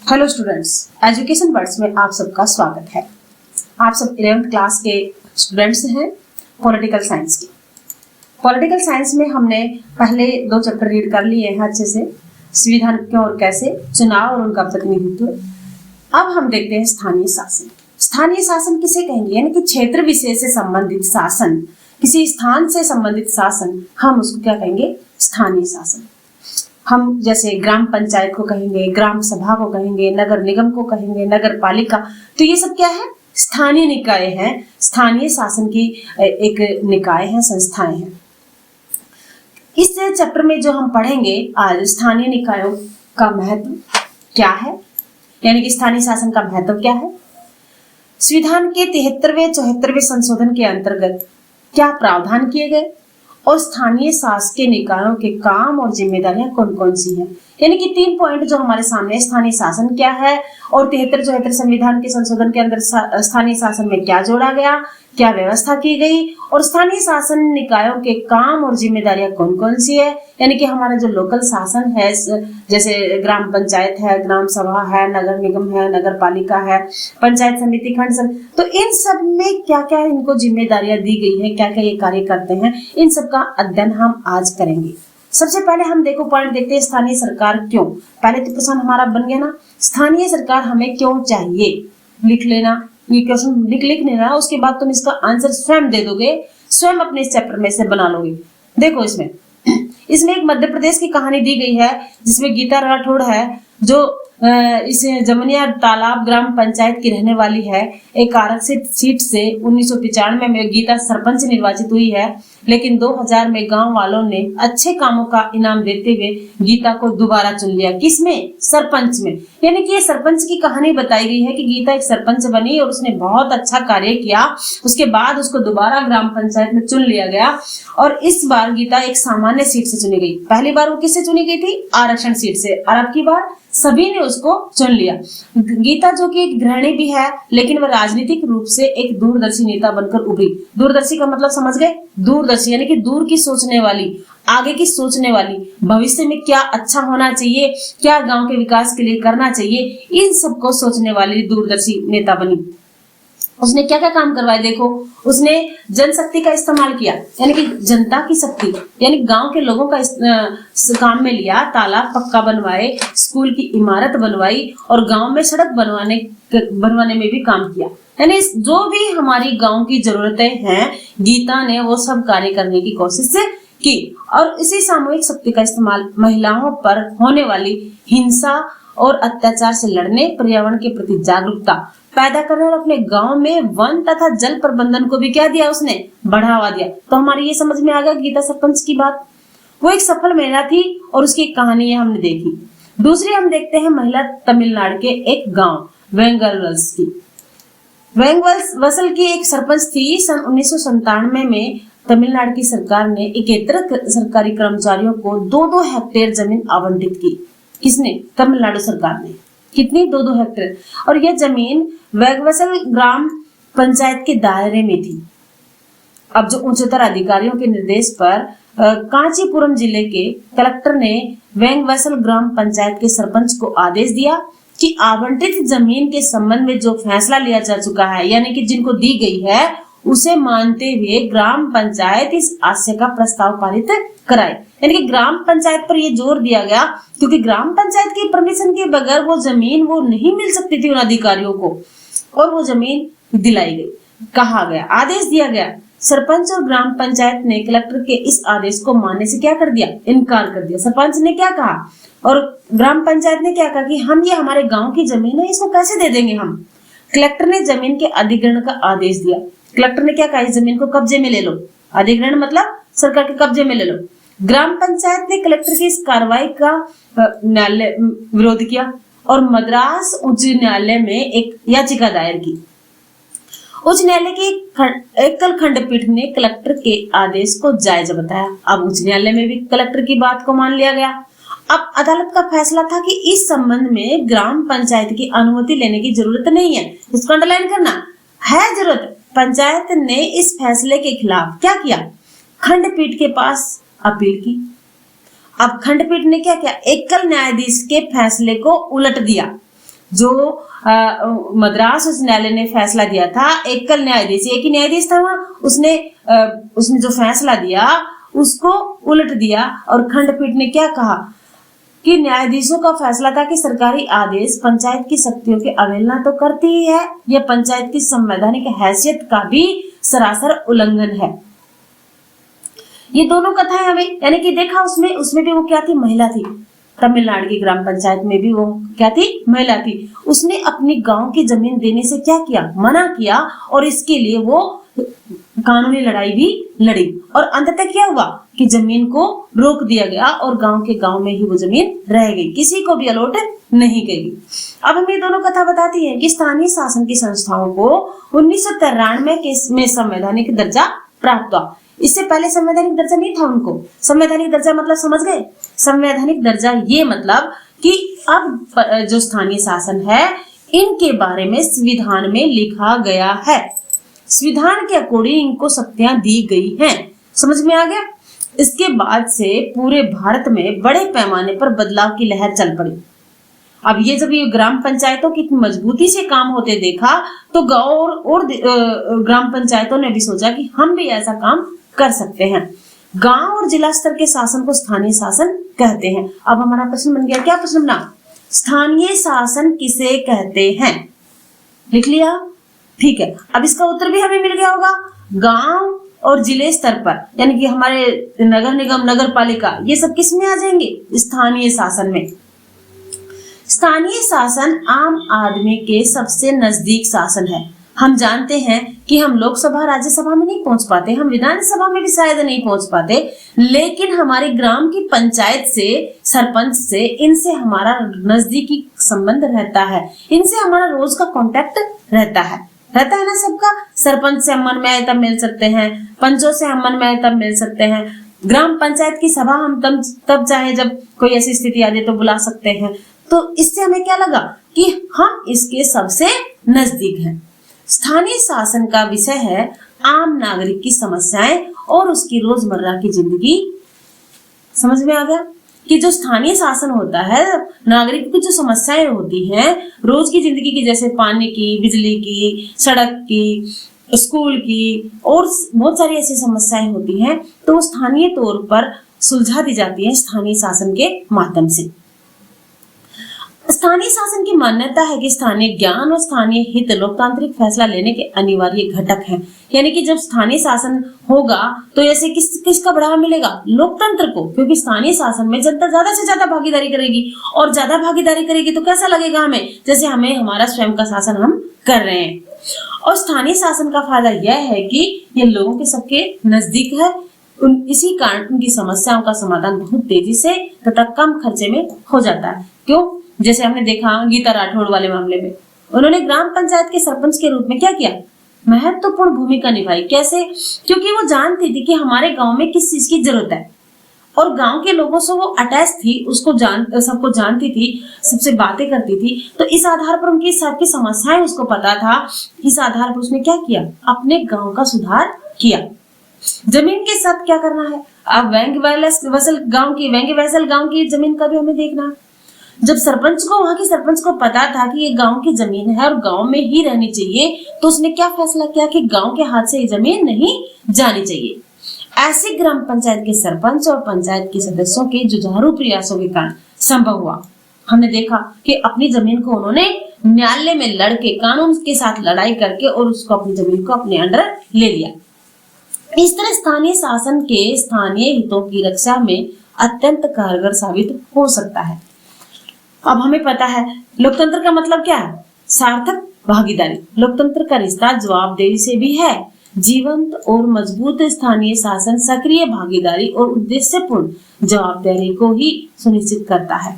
Hello students, education words में आप सबका स्वागत है। आप सब 11th क्लास के स्टूडेंट्स हैं पॉलिटिकल साइंस के। पॉलिटिकल साइंस में हमने पहले 2 चैप्टर रीड कर लिए हैं अच्छे से, संविधान क्यों और कैसे, चुनाव और उनका प्रतिनिधित्व। अब हम देखते हैं स्थानीय शासन। स्थानीय शासन किसे कहेंगे? यानी कि क्षेत्र विशेष से संबंधित शासन, किसी स्थान से संबंधित शासन, हम उसको क्या कहेंगे? स्थानीय शासन। हम जैसे ग्राम पंचायत को कहेंगे, ग्राम सभा को कहेंगे, नगर निगम को कहेंगे, नगर पालिका। तो ये सब क्या है? स्थानीय निकाय हैं, स्थानीय शासन की एक निकाय है, संस्थाएं हैं। इस चैप्टर में जो हम पढ़ेंगे आज, स्थानीय निकायों का महत्व क्या है, यानी कि स्थानीय शासन का महत्व क्या है, संविधान के 73वें 74वें संशोधन के अंतर्गत क्या प्रावधान किए गए और स्थानीय शासकीय निकायों के काम और जिम्मेदारियां कौन कौन सी हैं। यानी कि 3 पॉइंट जो हमारे सामने, स्थानीय शासन क्या है और 73-74 संविधान के संशोधन के अंदर स्थानीय शासन में क्या जोड़ा गया, क्या व्यवस्था की गई और स्थानीय शासन निकायों के काम और जिम्मेदारियां कौन कौन सी है। यानी कि हमारा जो लोकल शासन है, जैसे ग्राम पंचायत है, ग्राम सभा है, नगर निगम है, नगर पालिका है, पंचायत समिति, खंड समिति, तो इन सब में क्या क्या इनको जिम्मेदारियां दी गई है, क्या क्या ये कार्य करते हैं, इन सब का अध्ययन हम आज करेंगे। सबसे पहले हम देखो पॉइंट देखते हैं, स्थानीय सरकार क्यों। पहले तो प्रश्न हमारा बन गया ना, स्थानीय सरकार हमें क्यों चाहिए। लिख लेना, ये क्वेश्चन लिख लेना, उसके बाद तुम इसका आंसर स्वयं दे दोगे, स्वयं अपने इस चैप्टर में से बना लोगे। देखो इसमें एक मध्य प्रदेश की कहानी दी गई है, जिसमें गीता राठौड़ है, जो इस जमुनिया तालाब ग्राम पंचायत की रहने वाली है। एक आरक्षित सीट से 1995 में गीता सरपंच निर्वाचित हुई है, लेकिन 2000 में गांव वालों ने अच्छे कामों का इनाम देते हुए गीता को दोबारा चुन लिया। किसमें? सरपंच में। यानी कि ये सरपंच की कहानी बताई गई है कि गीता एक सरपंच बनी और उसने बहुत अच्छा कार्य किया, उसके बाद उसको दोबारा ग्राम पंचायत में चुन लिया गया और इस बार गीता एक सामान्य सीट से चुनी गई। पहली बार वो किससे चुनी गई थी? आरक्षण सीट से, और अब की बार सभी ने उसको चुन लिया। गीता जो कि एक गृहिणी भी है, लेकिन वह राजनीतिक रूप से एक दूरदर्शी नेता बनकर उभरी। दूरदर्शी का मतलब समझ गए? दूरदर्शी यानी कि दूर की सोचने वाली, आगे की सोचने वाली, भविष्य में क्या अच्छा होना चाहिए, क्या गांव के विकास के लिए करना चाहिए, इन सबको सोचने वाली दूरदर्शी नेता बनी। उसने क्या क्या काम करवाए? देखो, उसने जनशक्ति का इस्तेमाल किया, यानी कि जनता की शक्ति, यानी गांव के लोगों का काम में लिया। तालाब पक्का बनवाए, स्कूल की इमारत बनवाई और गांव में सड़क बनवाने में भी काम किया। यानी जो भी हमारी गांव की जरूरतें हैं, गीता ने वो सब कार्य करने की कोशिश की। और इसी सामूहिक शक्ति का इस्तेमाल महिलाओं पर होने वाली हिंसा और अत्याचार से लड़ने, पर्यावरण के प्रति जागरूकता पैदा करने और अपने गांव में वन तथा जल प्रबंधन को भी क्या दिया? उसने बढ़ावा दिया। तो हमारी ये समझ में आ गया गीता सरपंच की बात। वो एक सफल महिला थी और उसकी कहानी हमने देखी। दूसरी हम देखते हैं महिला तमिलनाडु के एक गांव वेंगलवल्स की। वेंगलवसल की एक सरपंच थी। सन 1997 में तमिलनाडु की सरकार ने 71 सरकारी कर्मचारियों को 2-2 हेक्टेयर जमीन आवंटित की। किसने? तमिलनाडु सरकार ने। कितनी? 2-2 हेक्टेयर। और यह जमीन वेंगवसल ग्राम पंचायत के दायरे में थी। अब जो उच्चतर अधिकारियों के निर्देश पर कांचीपुरम जिले के कलेक्टर ने वेंगवसल ग्राम पंचायत के सरपंच को आदेश दिया कि आवंटित जमीन के संबंध में जो फैसला लिया जा चुका है, यानी कि जिनको दी गई है, उसे मानते हुए ग्राम पंचायत इस आशय का प्रस्ताव पारित कराए। यानी कि ग्राम पंचायत पर यह जोर दिया गया, क्योंकि ग्राम पंचायत की परमिशन के बगैर वो जमीन वो नहीं मिल सकती थी उन अधिकारियों को, और वो जमीन दिलाई गई। कहा गया, आदेश दिया गया। सरपंच और ग्राम पंचायत ने कलेक्टर के इस आदेश को मानने से क्या कर दिया? इनकार कर दिया। सरपंच ने क्या कहा और ग्राम पंचायत ने क्या कहा कि हम ये हमारे गांव की जमीन है, इसको कैसे दे देंगे हम। कलेक्टर ने जमीन के अधिग्रहण का आदेश दिया। कलेक्टर ने क्या कहा? इस जमीन को कब्जे में ले लो। अधिग्रहण मतलब सरकार के कब्जे में ले लो। ग्राम पंचायत ने कलेक्टर की इस कार्रवाई का न्यायालय विरोध किया और मद्रास उच्च न्यायालय में एक याचिका दायर की। उच्च न्यायालय की एकल खंडपीठ ने कलेक्टर के आदेश को जायज बताया। अब उच्च न्यायालय में भी कलेक्टर की बात को मान लिया गया। अब अदालत का फैसला था कि इस संबंध में ग्राम पंचायत की अनुमति लेने की जरूरत नहीं है। इसको अंडरलाइन करना है, जरूरत। पंचायत ने इस फैसले के खिलाफ क्या किया? खंडपीठ के पास अपील की। अब खंडपीठ ने क्या किया? एकल न्यायाधीश के फैसले को उलट दिया। जो मद्रास उच्च न्यायालय ने फैसला दिया था, एकल न्यायाधीश, एक ही न्यायाधीश था वहां, उसने जो फैसला दिया उसको उलट दिया और खंडपीठ ने क्या कहा कि न्यायाधीशों का फैसला था कि सरकारी आदेश पंचायत की शक्तियों की अवहेलना तो करती ही है, यह पंचायत की संवैधानिक हैसियत का भी सरासर उल्लंघन है। ये दोनों कथाएं हमें, यानी कि देखा उसमें भी वो क्या थी, महिला थी। तमिलनाडु की ग्राम पंचायत में भी वो क्या थी, महिला थी। उसने अपनी गांव की जमीन देने से क्या किया, मना किया, और इसके लिए वो कानूनी लड़ाई भी लड़ी, और अंततः क्या हुआ कि जमीन को रोक दिया गया और गांव के गांव में ही वो जमीन रह गई, किसी को भी अलॉट नहीं गई। अब हमें ये दोनों कथा बताती है कि स्थानीय शासन की संस्थाओं को 1993 में संवैधानिक दर्जा प्राप्त हुआ। इससे पहले संवैधानिक दर्जा नहीं था उनको। संवैधानिक दर्जा मतलब समझ गए? संवैधानिक दर्जा ये मतलब कि अब जो स्थानीय शासन है इनके बारे में संविधान में लिखा गया है, संविधान के अकॉर्डिंग इनको शक्तियां दी गई हैं। समझ में आ गया? इसके बाद से पूरे भारत में बड़े पैमाने पर बदलाव की लहर चल पड़ी। अब ये जब ये ग्राम पंचायतों की मजबूती से काम होते देखा तो गांव और ग्राम पंचायतों ने भी सोचा कि हम भी ऐसा काम कर सकते हैं। गांव और जिला स्तर के शासन को स्थानीय शासन कहते हैं। अब हमारा प्रश्न बन गया, क्या प्रश्न बना? स्थानीय शासन किसे कहते हैं? लिख लिया? ठीक है। अब इसका उत्तर भी हमें मिल गया होगा। गांव और जिले स्तर पर, यानी कि हमारे नगर निगम, नगर पालिका, ये सब किस में आ जाएंगे? स्थानीय शासन में। स्थानीय शासन आम आदमी के सबसे नजदीक शासन है। हम जानते हैं कि हम लोकसभा, राज्यसभा में नहीं पहुंच पाते, हम विधानसभा में भी शायद नहीं पहुंच पाते, लेकिन हमारे ग्राम की पंचायत से, सरपंच से, इनसे हमारा नजदीकी संबंध रहता है, इनसे हमारा रोज का कांटेक्ट रहता है ना सबका। सरपंच से हम मन में आए तब मिल सकते हैं, पंचों से हम मन में आए तब मिल सकते हैं, ग्राम पंचायत की सभा हम तब चाहे जब कोई ऐसी स्थिति आ जाए तो बुला सकते हैं। तो इससे हमें क्या लगा कि हम इसके सबसे नजदीक हैं। स्थानीय शासन का विषय है आम नागरिक की समस्याएं और उसकी रोजमर्रा की जिंदगी। समझ में आ गया कि जो स्थानीय शासन होता है, नागरिक की जो समस्याएं होती हैं रोज की जिंदगी की, जैसे पानी की, बिजली की, सड़क की, स्कूल की, और बहुत सारी ऐसी समस्याएं होती हैं, तो स्थानीय तौर पर सुलझा दी जाती है स्थानीय शासन के माध्यम से। स्थानीय शासन की मान्यता है कि स्थानीय ज्ञान और स्थानीय हित लोकतांत्रिक फैसला लेने के अनिवार्य घटक हैं। यानी कि जब स्थानीय शासन होगा तो ऐसे किसका बढ़ावा मिलेगा? लोकतंत्र को, क्योंकि स्थानीय शासन में जनता ज्यादा से ज्यादा भागीदारी करेगी, और ज्यादा भागीदारी करेगी तो कैसा लगेगा हमें, जैसे हमें हमारा स्वयं का शासन हम कर रहे हैं। और स्थानीय शासन का फायदा यह है कि ये लोगों के सबके नजदीक है, इसी कारण उनकी समस्याओं का समाधान बहुत तेजी से तथा कम खर्चे में हो जाता है। क्यों? जैसे हमने देखा गीता राठौड़ वाले मामले में, उन्होंने ग्राम पंचायत के सरपंच के रूप में क्या किया? महत्वपूर्ण भूमिका निभाई। कैसे? क्योंकि वो जानती थी कि हमारे गांव में किस चीज की जरूरत है, और गांव के लोगों से वो अटैच थी, सबको जानती थी, सबसे बातें करती थी। तो इस आधार पर उनकी सबकी समस्याएं उसको पता था। इस आधार पर उसने क्या किया? अपने गाँव का सुधार किया। जमीन के साथ क्या करना है? अब वेंगवैसल गांव की जमीन का भी हमें देखना है। जब वहां के सरपंच को पता था कि ये गांव की जमीन है और गांव में ही रहनी चाहिए, तो उसने क्या फैसला किया कि गांव के हाथ से ये जमीन नहीं जानी चाहिए। ऐसे ग्राम पंचायत के सरपंच और पंचायत के सदस्यों के जुझारू प्रयासों के कारण संभव हुआ। हमने देखा कि अपनी जमीन को उन्होंने न्यायालय में लड़के, कानून के साथ लड़ाई करके, और उसको अपनी जमीन को अपने अंडर ले लिया। इस तरह स्थानीय शासन के स्थानीय हितों की रक्षा में अत्यंत कारगर साबित हो सकता है। अब हमें पता है लोकतंत्र का मतलब क्या है? सार्थक भागीदारी। लोकतंत्र का रिश्ता जवाबदेही से भी है। जीवंत और मजबूत स्थानीय शासन सक्रिय भागीदारी और उद्देश्यपूर्ण जवाबदेही को ही सुनिश्चित करता है।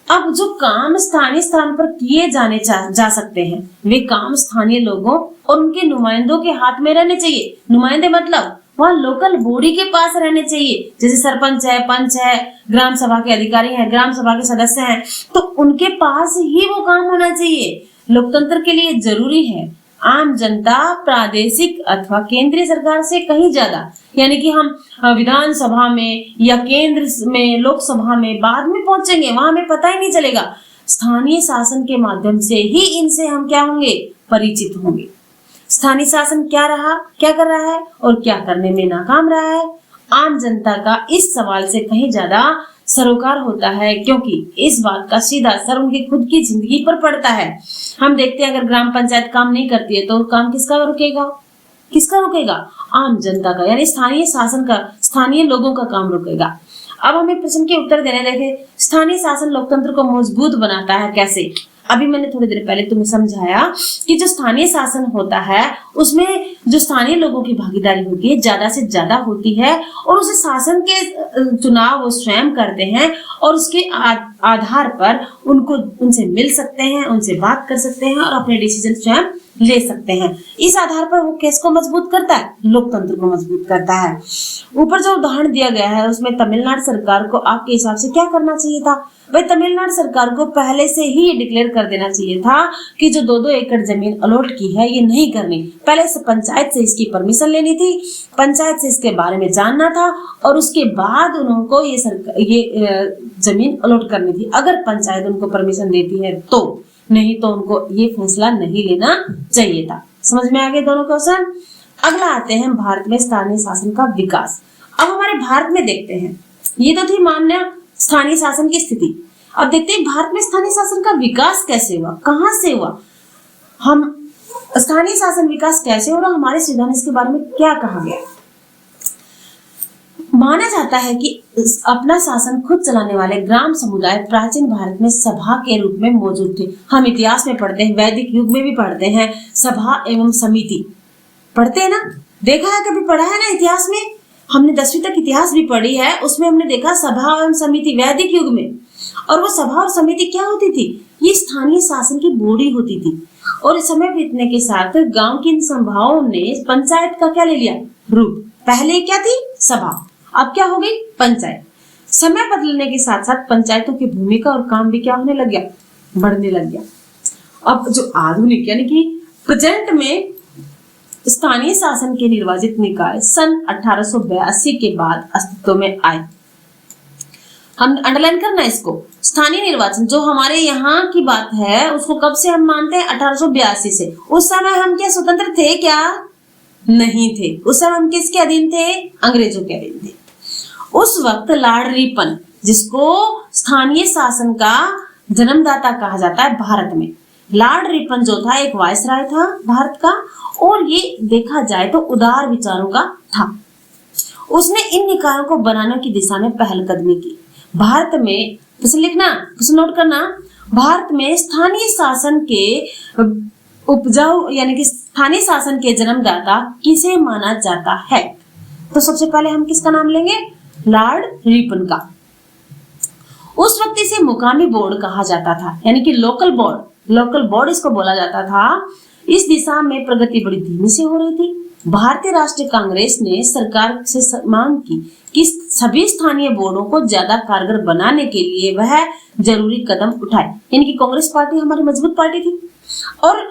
अब जो काम स्थानीय स्थान पर किए जाने जा सकते हैं, वे काम स्थानीय लोगों और उनके नुमाइंदों के हाथ में रहने चाहिए। नुमाइंदे मतलब वहाँ लोकल बॉडी के पास रहने चाहिए, जैसे सरपंच है, पंच है, ग्राम सभा के अधिकारी हैं, ग्राम सभा के सदस्य हैं, तो उनके पास ही वो काम होना चाहिए। लोकतंत्र के लिए जरूरी है आम जनता प्रादेशिक अथवा केंद्रीय सरकार से कहीं ज्यादा, यानी कि हम विधानसभा में या केंद्र में, लोकसभा में बाद में पहुंचेंगे, वहां हमें पता ही नहीं चलेगा। स्थानीय शासन के माध्यम से ही इनसे हम क्या होंगे, परिचित होंगे। स्थानीय शासन क्या कर रहा है और क्या करने में नाकाम रहा है, आम जनता का इस सवाल से कहीं ज्यादा सरोकार होता है, क्योंकि इस बात का सीधा असर उनकी खुद की जिंदगी पर पड़ता है। हम देखते हैं अगर ग्राम पंचायत काम नहीं करती है तो काम किसका रुकेगा? आम जनता का, यानी स्थानीय शासन का, स्थानीय लोगों का काम रुकेगा। अब हमें प्रश्न के उत्तर देने देखे, स्थानीय शासन लोकतंत्र को मजबूत बनाता है कैसे? अभी मैंने थोड़ी देर पहले तुम्हें समझाया कि जो स्थानीय शासन होता है उसमें जो स्थानीय लोगों की भागीदारी होती है ज्यादा से ज्यादा होती है, और उस शासन के चुनाव वो स्वयं करते हैं और उसके आधार पर उनसे मिल सकते हैं, उनसे बात कर सकते हैं और अपने डिसीजन स्वयं ले सकते हैं। इस आधार पर वो किसको मजबूत करता है? लोकतंत्र को मजबूत करता है। ऊपर जो उदाहरण दिया गया है उसमें तमिलनाडु सरकार को आपके हिसाब से क्या करना चाहिए था? भाई तमिलनाडु सरकार को पहले से ही डिक्लेयर कर देना चाहिए था कि जो 2-2 एकड़ जमीन अलॉट की है ये नहीं करनी। पहले से पंचायत से इसकी परमिशन लेनी थी, पंचायत से इसके बारे में जानना था और उसके बाद उनको ये जमीन अलॉट करनी थी। अगर पंचायत उनको परमिशन देती है तो, नहीं तो उनको ये फैसला नहीं लेना चाहिए था। समझ में आ गए दोनों क्वेश्चन? अगला आते हैं भारत में स्थानीय शासन का विकास। अब हमारे भारत में देखते हैं, ये तो थी मान्य स्थानीय शासन की स्थिति। अब देखते हैं भारत में स्थानीय शासन का विकास कैसे हुआ, कहां से हुआ, हम स्थानीय शासन विकास कैसे हो रहा, हमारे संविधान इसके बारे में क्या कहा गया। माना जाता है कि अपना शासन खुद चलाने वाले ग्राम समुदाय प्राचीन भारत में सभा के रूप में मौजूद थे। हम इतिहास में पढ़ते हैं, वैदिक युग में भी पढ़ते हैं, सभा एवं समिति पढ़ते हैं ना, देखा है, कभी पढ़ा है ना इतिहास में। हमने 10वीं तक इतिहास भी पढ़ी है, उसमें हमने देखा सभा एवं समिति वैदिक युग में। और वो सभा और समिति क्या होती थी? ये स्थानीय शासन की बॉडी होती थी। और समय बीतने के साथ गांव की इन सभाओं ने पंचायत का क्या ले लिया? रूप। पहले क्या थी? सभा, अब क्या हो गई? पंचायत। समय बदलने के साथ साथ पंचायतों की भूमिका और काम भी क्या होने लग गया? बढ़ने लग गया। अब जो आधुनिक यानी कि प्रेजेंट में स्थानीय शासन के निर्वाचित निकाय सन 1882 के बाद अस्तित्व में आए। हम अंडरलाइन करना इसको, स्थानीय निर्वाचन जो हमारे यहाँ की बात है उसको कब से हम मानते हैं? 1882 से। उस समय हम क्या स्वतंत्र थे क्या? नहीं थे। उस समय हम किसके अधीन थे? अंग्रेजों के अधीन थे। उस वक्त लॉर्ड रिपन, जिसको स्थानीय शासन का जन्मदाता कहा जाता है भारत में, लॉर्ड रिपन जो था एक वायसराय था भारत का, और ये देखा जाए तो उदार विचारों का था। उसने इन निकायों को बनाने की दिशा में पहलकदमी की। भारत में, लिखना, नोट करना, भारत में स्थानीय शासन के उपजाऊ यानी कि स्थानीय शासन के जन्मदाता किसे माना जाता है? तो सबसे पहले हम किसका नाम लेंगे? लॉर्ड रिपन का। उस वक्त इसे मुकामी बोर्ड कहा जाता था, यानी कि लोकल बोर्ड इसको बोला जाता था। इस दिशा में प्रगति बड़ी धीमी से हो रही थी। भारतीय राष्ट्रीय कांग्रेस ने सरकार से मांग की कि सभी स्थानीय बोर्डों को ज्यादा कारगर बनाने के लिए वह जरूरी कदम उठाए। यानी कि कांग्रेस पार्टी हमारी मजबूत पार्टी थी और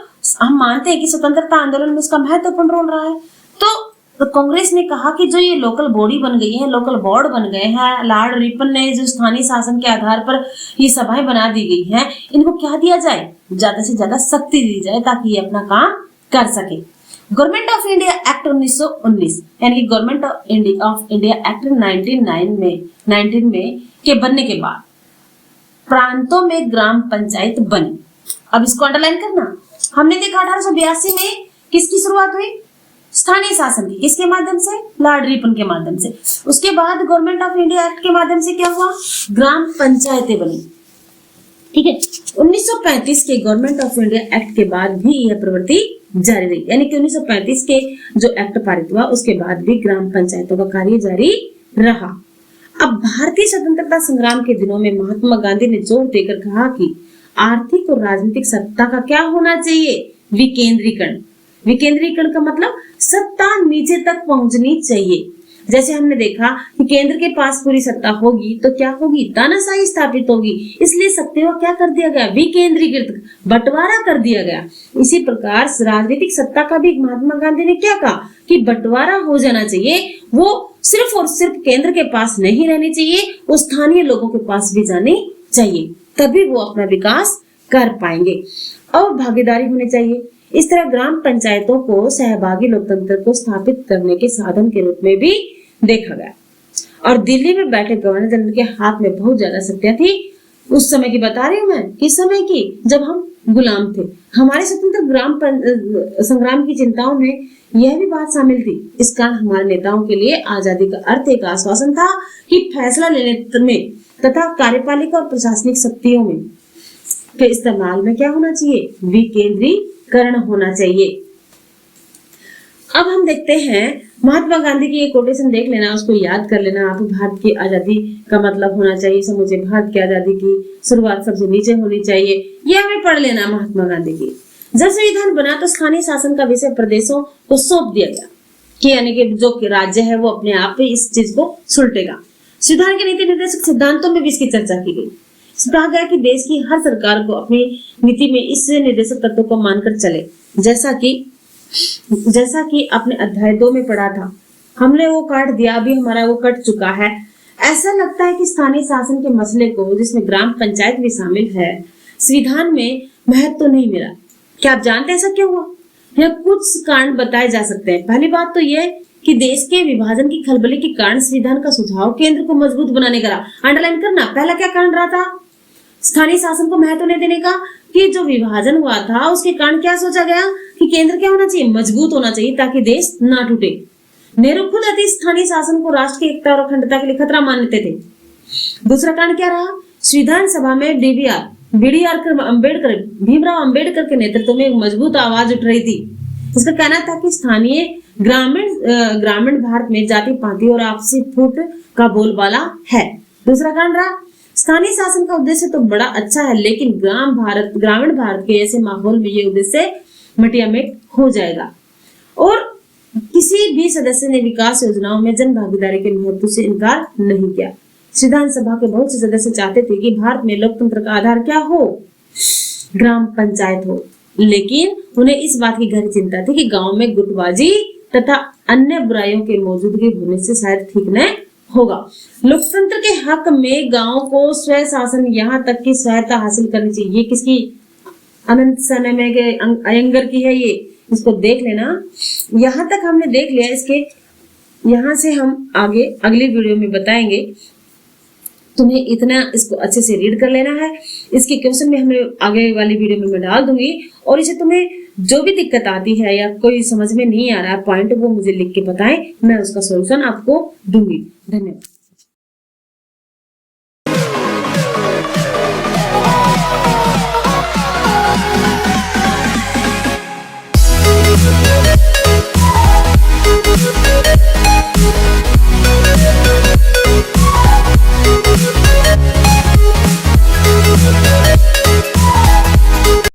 हम मानते हैं कि स्वतंत्रता आंदोलन में इसका महत्वपूर्ण रोल रहा है। तो कांग्रेस ने कहा कि जो ये लोकल बॉडी बन गई है, लोकल बोर्ड बन गए हैं, लॉर्ड रिपन ने जो स्थानीय शासन के आधार पर ये सभाएं बना दी गई हैं, इनको क्या दिया जाए? ज्यादा से ज्यादा शक्ति दी जाए ताकि ये अपना काम कर सके। गवर्नमेंट ऑफ इंडिया एक्ट 1919 यानी कि गवर्नमेंट ऑफ इंडिया एक्ट 1919 में के बनने के बाद प्रांतों में ग्राम पंचायत बनी। अब इसको अंडरलाइन करना। हमने देखा 1882 में किसकी शुरुआत हुई? स्थानीय शासन की। किसके माध्यम से? लॉर्ड रिपन के माध्यम से। उसके बाद गवर्नमेंट ऑफ इंडिया एक्ट के माध्यम से क्या हुआ? ग्राम पंचायतें बनी। ठीक है। 1935 के गवर्नमेंट ऑफ इंडिया एक्ट के बाद भी यह प्रवृत्ति जारी रही, यानी कि 1935 के जो एक्ट पारित हुआ उसके बाद भी ग्राम पंचायतों का कार्य जारी रहा। अब भारतीय स्वतंत्रता संग्राम के दिनों में महात्मा गांधी ने जोर देकर कहा कि आर्थिक और राजनीतिक सत्ता का क्या होना चाहिए? विकेंद्रीकरण। विकेंद्रीकरण का मतलब सत्ता नीचे तक पहुंचनी चाहिए। जैसे हमने देखा कि केंद्र के पास पूरी सत्ता होगी तो क्या होगी? तानाशाही स्थापित होगी। इसलिए सत्ता को क्या कर दिया गया? विकेंद्रीकृत, बंटवारा कर दिया गया। इसी प्रकार राजनीतिक सत्ता का भी महात्मा गांधी ने क्या कहा कि बंटवारा हो जाना चाहिए। वो सिर्फ और सिर्फ केंद्र के पास नहीं रहनी चाहिए, वो स्थानीय लोगों के पास भी जानी चाहिए। तभी वो अपना विकास कर पाएंगे। और भागीदारी होनी चाहिए। इस तरह ग्राम पंचायतों को सहभागी लोकतंत्र को स्थापित करने के साधन के रूप में भी देखा गया। और दिल्ली में बैठे गवर्नर जनरल के हाथ में बहुत ज्यादा शक्तियां थी। उस समय की बता रही हूँ मैं, किस समय की, जब हम गुलाम थे। हमारे स्वतंत्र संग्राम की चिंताओं में यह भी बात शामिल थी। इस कारण हमारे नेताओं के लिए आजादी का अर्थ एक आश्वासन था कि फैसला लेने में तथा कार्यपालिका और प्रशासनिक शक्तियों में के इस्तेमाल में क्या होना चाहिए, विकेंद्रीकरण होना चाहिए। अब हम देखते हैं महात्मा गांधी की एक कोटेशन देख लेना, उसको याद कर लेना आप। भारत की आजादी का मतलब होना चाहिए समूचे भारत की आजादी की शुरुआत सबसे नीचे होनी चाहिए। यह हमें पढ़ लेना महात्मा गांधी की। जब संविधान बना तो स्थानीय शासन का विषय प्रदेशों को सौंप दिया गया कि यानी कि जो राज्य है वो अपने आप ही इस चीज को सुलटेगा। संविधान के नीति निर्देशक सिद्धांतों में भी इसकी चर्चा की गई। कहा गया कि देश की हर सरकार को अपनी नीति में इस निर्देशक तत्वों को मानकर चले, जैसा कि अपने अध्याय 2 में पढ़ा था। हमने वो काट दिया, अभी हमारा वो कट चुका है। ऐसा लगता है कि स्थानीय शासन के मसले को, जिसमें ग्राम पंचायत भी शामिल है, संविधान में महत्व तो नहीं मिला। क्या आप जानते हैं ऐसा क्यों हुआ? यह कुछ कारण बताए जा सकते हैं। पहली बात तो यह कि देश के विभाजन की खलबली के कारण संविधान का सुझाव केंद्र को मजबूत बनाने का रहा। अंडरलाइन करना, पहला क्या कारण रहा था? स्थानीय शासन को महत्व नहीं देने का, कि जो विभाजन हुआ था उसके कारण क्या सोचा गया कि केंद्र क्या होना चाहिए, मजबूत होना चाहिए ताकि देश ना टूटे। नेहरू खुद अति स्थानीय शासन को राष्ट्र की एकता और अखंडता के लिए खतरा मानते थे। दूसरा कारण क्या रहा? संविधान सभा में भीमराव अंबेडकर के नेतृत्व में एक मजबूत आवाज उठ रही थी। इसका कहना था कि स्थानीय ग्रामीण भारत में जाति पाति और आपसी फूट का बोलबाला है। दूसरा कारण रहा, स्थानीय शासन का उद्देश्य तो बड़ा अच्छा है, लेकिन ग्रामीण भारत के ऐसे माहौल में ये उद्देश्य मटियामेट हो जाएगा। और किसी भी सदस्य ने विकास योजनाओं में जन भागीदारी के महत्व से इनकार नहीं किया। संविधान सभा के बहुत से सदस्य चाहते थे कि भारत में लोकतंत्र का आधार क्या हो, ग्राम पंचायत हो, लेकिन उन्हें इस बात की गहरी चिंता थी कि गांव में गुटबाजी तथा अन्य बुराइयों के मौजूदगी होने से शायद ठीक न होगा। लोकतंत्र के हक में गांव को स्वयं शासन, यहाँ तक की स्वायत्ता हासिल करनी चाहिए। ये किसकी? अनंत समय के अयंगर की है। ये इसको देख लेना। यहाँ तक हमने देख लिया। इसके यहाँ से हम आगे अगली वीडियो में बताएंगे। तुम्हें इतना इसको अच्छे से रीड कर लेना है। इसके क्वेश्चन में हमें आगे वाली वीडियो में मैं डाल दूंगी, और इसे तुम्हें जो भी दिक्कत आती है या कोई समझ में नहीं आ रहा है पॉइंट, वो मुझे लिख के बताएं, मैं उसका सॉल्यूशन आपको दूंगी। धन्यवाद।